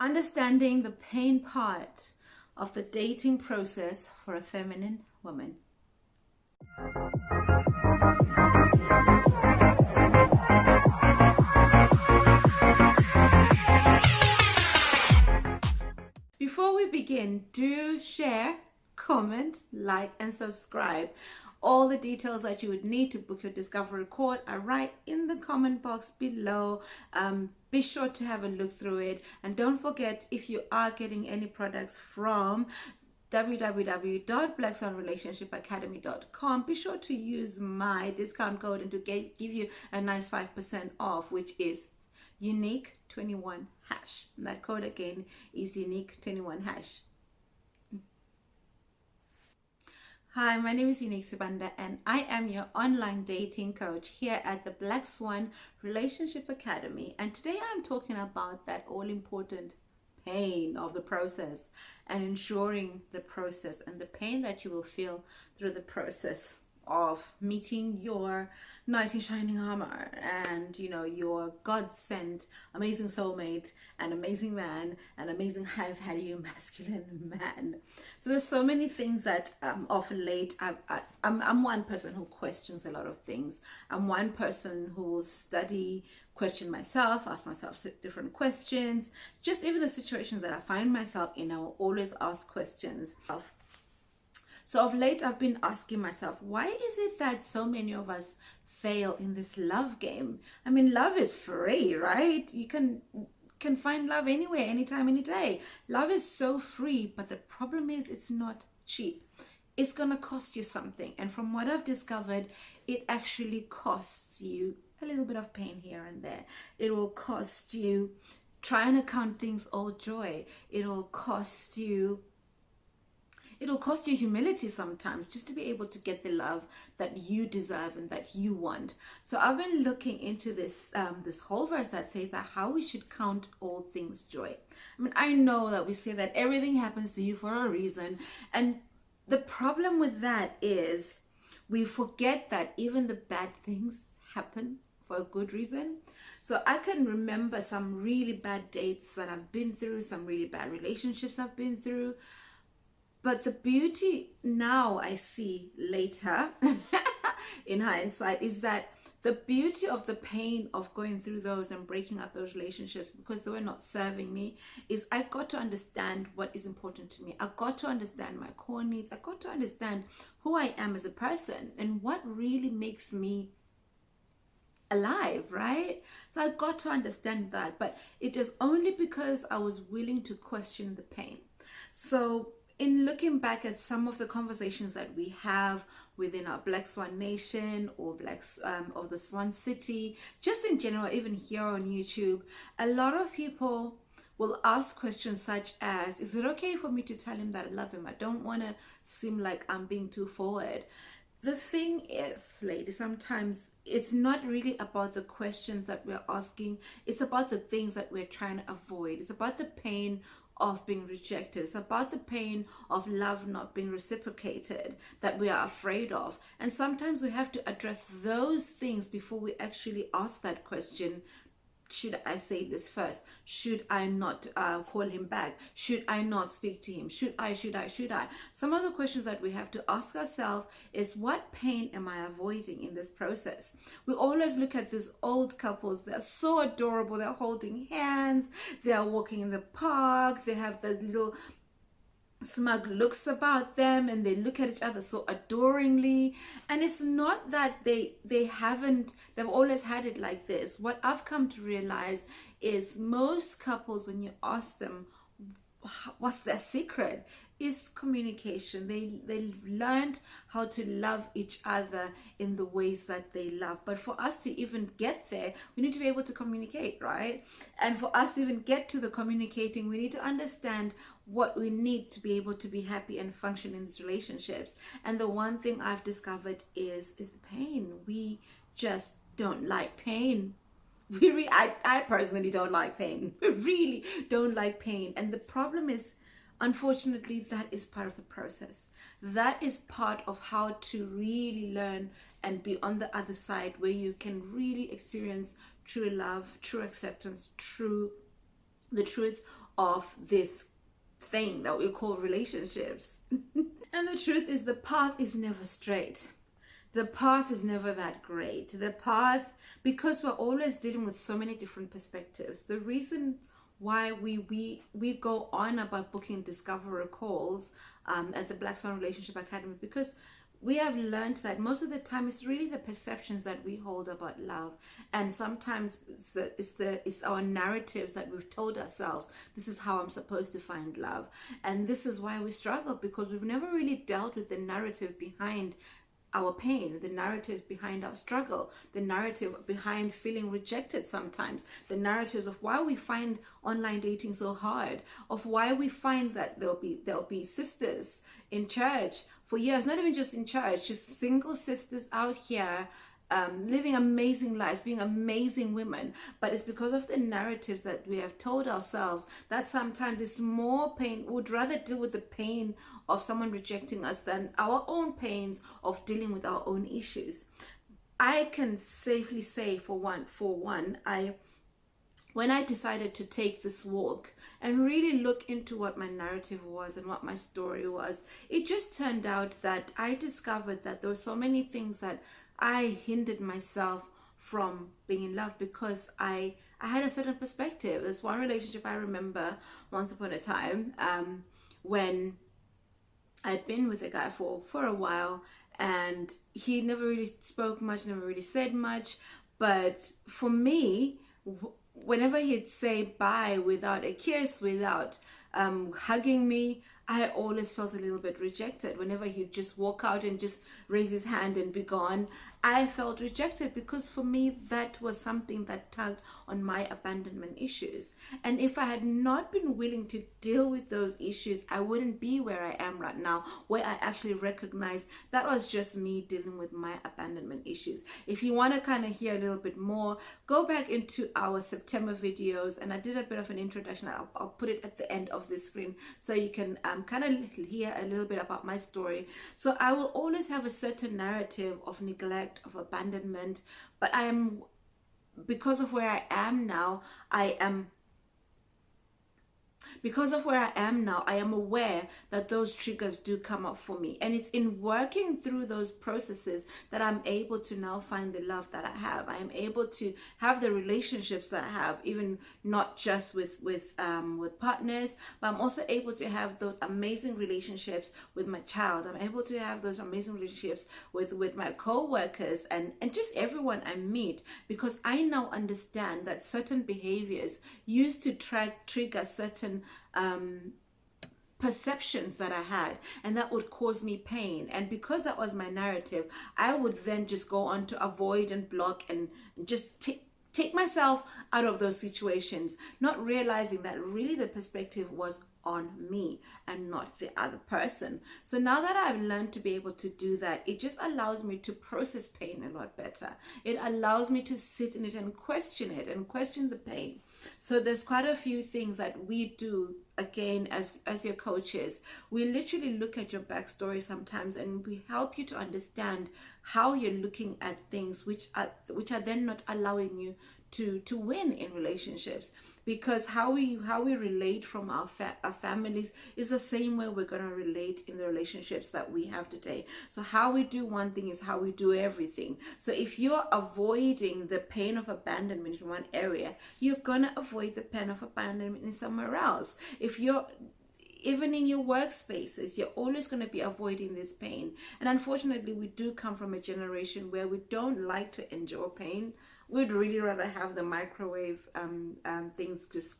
understanding the pain part of the dating process for a feminine woman. Before we begin, do share, comment, like, and subscribe. All the details that you would need to book your discovery call are right in the comment box below. Be sure to have a look through it, and don't forget, if you are getting any products from www.blackswanrelationshipacademy.com, be sure to use my discount code and to give you a nice 5% off, which is unique 21 hash. And that code again is unique 21 hash. Hi, my name is Unique Sibanda, and I am your online dating coach here at the Black Swan Relationship Academy. And today I'm talking about that all-important pain of the process and ensuring the process and the pain that you will feel through the process of meeting your knight in shining armor and your God-sent amazing soulmate and amazing man and amazing high value masculine man. So there's so many things that of late I'm one person who questions a lot of things. I'm one person who will study, question myself, ask myself different questions. Just even the situations that I find myself in, I will always ask questions of. So of late, I've been asking myself, why is it that so many of us fail in this love game? I mean, love is free, right? You can find love anywhere, anytime, any day. Love is so free, but the problem is it's not cheap. It's going to cost you something. And from what I've discovered, it actually costs you a little bit of pain here and there. It will cost you trying to count things all joy. It'll cost you humility sometimes, just to be able to get the love that you deserve and that you want. So I've been looking into this this whole verse that says that how we should count all things joy. I mean, I know that we say that everything happens to you for a reason, and the problem with that is we forget that even the bad things happen for a good reason. So I can remember some really bad dates that I've been through, some really bad relationships I've been through. But the beauty now I see later in hindsight is that the beauty of the pain of going through those and breaking up those relationships because they were not serving me is I got to understand what is important to me. I got to understand my core needs. I got to understand who I am as a person and what really makes me alive, right? So I got to understand that, but it is only because I was willing to question the pain. So in looking back at some of the conversations that we have within our Black Swan Nation or of the Swan City, just in general, even here on YouTube, a lot of people will ask questions such as, is it okay for me to tell him that I love him? I don't want to seem like I'm being too forward. The thing is, ladies, sometimes it's not really about the questions that we're asking. It's about the things that we're trying to avoid. It's about the pain of being rejected. It's about the pain of love not being reciprocated that we are afraid of. And sometimes we have to address those things before we actually ask that question. Should I say this first? Should I not call him back? Should I not speak to him? Should I? Some of the questions that we have to ask ourselves is, what pain am I avoiding in this process? We always look at these old couples. They're so adorable. They're holding hands. They're walking in the park. They have those little smug looks about them, and they look at each other so adoringly. And it's not that they've always had it like this. What I've come to realize is most couples, when you ask them what's their secret, is communication. They learned how to love each other in the ways that they love. But for us to even get there, we need to be able to communicate, right? And for us to even get to the communicating, we need to understand what we need to be able to be happy and function in these relationships. And the one thing I've discovered is the pain. We just don't like pain. I personally don't like pain. We really don't like pain. And the problem is, unfortunately, that is part of the process. That is part of how to really learn and be on the other side, where you can really experience true love, true acceptance, true the truth of this thing that we call relationships. And the truth is, the path is never straight. The path is never that great. The path, because we're always dealing with so many different perspectives, the reason why we go on about booking discovery calls at the Black Swan Relationship Academy, because we have learned that most of the time it's really the perceptions that we hold about love, and sometimes it's our narratives that we've told ourselves. This is how I'm supposed to find love, and this is why we struggle, because we've never really dealt with the narrative behind our pain, the narrative behind our struggle, the narrative behind feeling rejected sometimes, the narratives of why we find online dating so hard, of why we find that there'll be sisters in church for years, not even just in church, just single sisters out here living amazing lives, being amazing women. But it's because of the narratives that we have told ourselves that sometimes it's more pain. We would rather deal with the pain of someone rejecting us than our own pains of dealing with our own issues. I can safely say, for one, when I decided to take this walk and really look into what my narrative was and what my story was, it just turned out that I discovered that there were so many things that I hindered myself from being in love because I had a certain perspective. There's one relationship I remember once upon a time when I'd been with a guy for a while, and he never really spoke much, never really said much. But for me, whenever he'd say bye without a kiss, without hugging me, I always felt a little bit rejected. Whenever he'd just walk out and just raise his hand and be gone, I felt rejected, because for me that was something that tugged on my abandonment issues. And if I had not been willing to deal with those issues, I wouldn't be where I am right now, where I actually recognize that was just me dealing with my abandonment issues. If you want to kind of hear a little bit more, go back into our September videos, and I did a bit of an introduction. I'll put it at the end of the screen so you can kind of hear a little bit about my story. So I will always have a certain narrative of neglect, of abandonment, but I am, because of where I am now, I am aware that those triggers do come up for me. And it's in working through those processes that I'm able to now find the love that I have. I am able to have the relationships that I have, even not just with partners, but I'm also able to have those amazing relationships with my child. I'm able to have those amazing relationships with my co-workers and just everyone I meet, because I now understand that certain behaviors used to trigger certain perceptions that I had, and that would cause me pain. And because that was my narrative, I would then just go on to avoid and block and just take myself out of those situations, not realizing that really the perspective was on me and not the other person. So now that I've learned to be able to do that, it just allows me to process pain a lot better. It allows me to sit in it and question the pain. So there's quite a few things that we do, again, as your coaches. We literally look at your backstory sometimes, and we help you to understand how you're looking at things which are then not allowing you to win in relationships. Because how we relate from our families is the same way we're going to relate in the relationships that we have today. So how we do one thing is how we do everything. So if you're avoiding the pain of abandonment in one area, you're going to avoid the pain of abandonment in somewhere else. If you're even in your workspaces, you're always going to be avoiding this pain. And unfortunately, we do come from a generation where we don't like to endure pain. We'd really rather have the microwave things just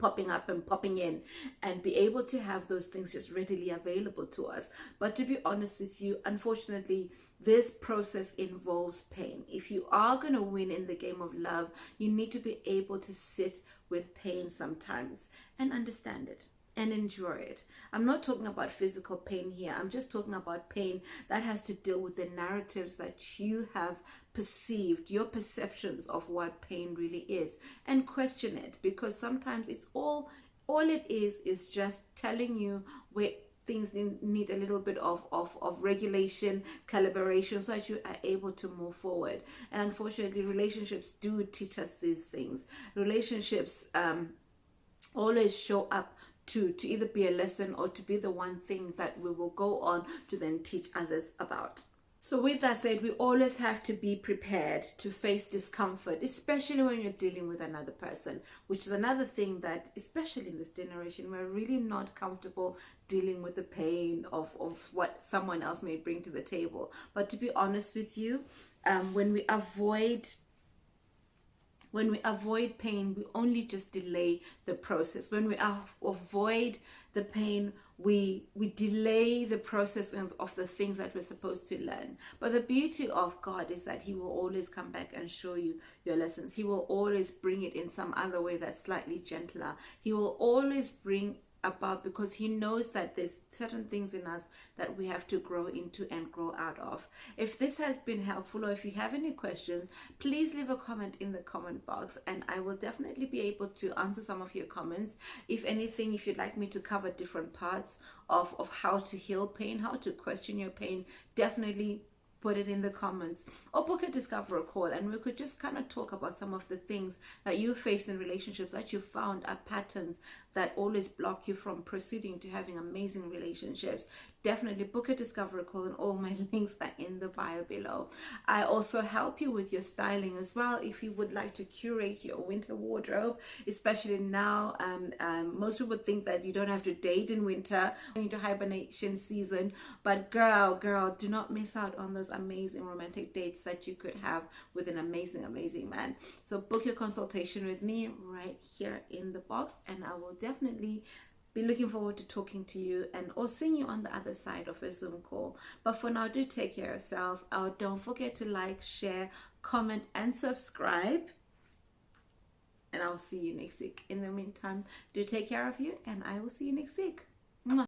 popping up and popping in, and be able to have those things just readily available to us. But to be honest with you, unfortunately, this process involves pain. If you are going to win in the game of love, you need to be able to sit with pain sometimes and understand it and endure it. I'm not talking about physical pain here. I'm just talking about pain that has to deal with the narratives that you have perceived, your perceptions of what pain really is, and question it, because sometimes it's all it is just telling you where things need a little bit of regulation, calibration, so that you are able to move forward. And unfortunately, relationships do teach us these things. Relationships always show up to either be a lesson or to be the one thing that we will go on to then teach others about. So with that said, we always have to be prepared to face discomfort, especially when you're dealing with another person, which is another thing that, especially in this generation, we're really not comfortable dealing with the pain of what someone else may bring to the table. But to be honest with you, when we avoid pain, we only just delay the process. When we avoid the pain, we delay the process of the things that we're supposed to learn. But the beauty of God is that he will always come back and show you your lessons. He will always bring it in some other way that's slightly gentler. He will always bring about, because he knows that there's certain things in us that we have to grow into and grow out of. If this has been helpful, or if you have any questions, please leave a comment in the comment box and I will definitely be able to answer some of your comments. If anything, if you'd like me to cover different parts of how to heal pain, how to question your pain, definitely put it in the comments, or book a discover call and we could just kind of talk about some of the things that you face in relationships that you found are patterns that always block you from proceeding to having amazing relationships. Definitely book a discovery call, and all my links are in the bio below. I also help you with your styling as well. If you would like to curate your winter wardrobe, especially now, most people think that you don't have to date in winter, into hibernation season, but girl, do not miss out on those amazing romantic dates that you could have with an amazing man. So book your consultation with me right here in the box, and I will definitely be looking forward to talking to you and or seeing you on the other side of a Zoom call. But for now, do take care of yourself. Don't forget to like, share, comment, and subscribe. And I'll see you next week. In the meantime, do take care of you, and I will see you next week. Mwah.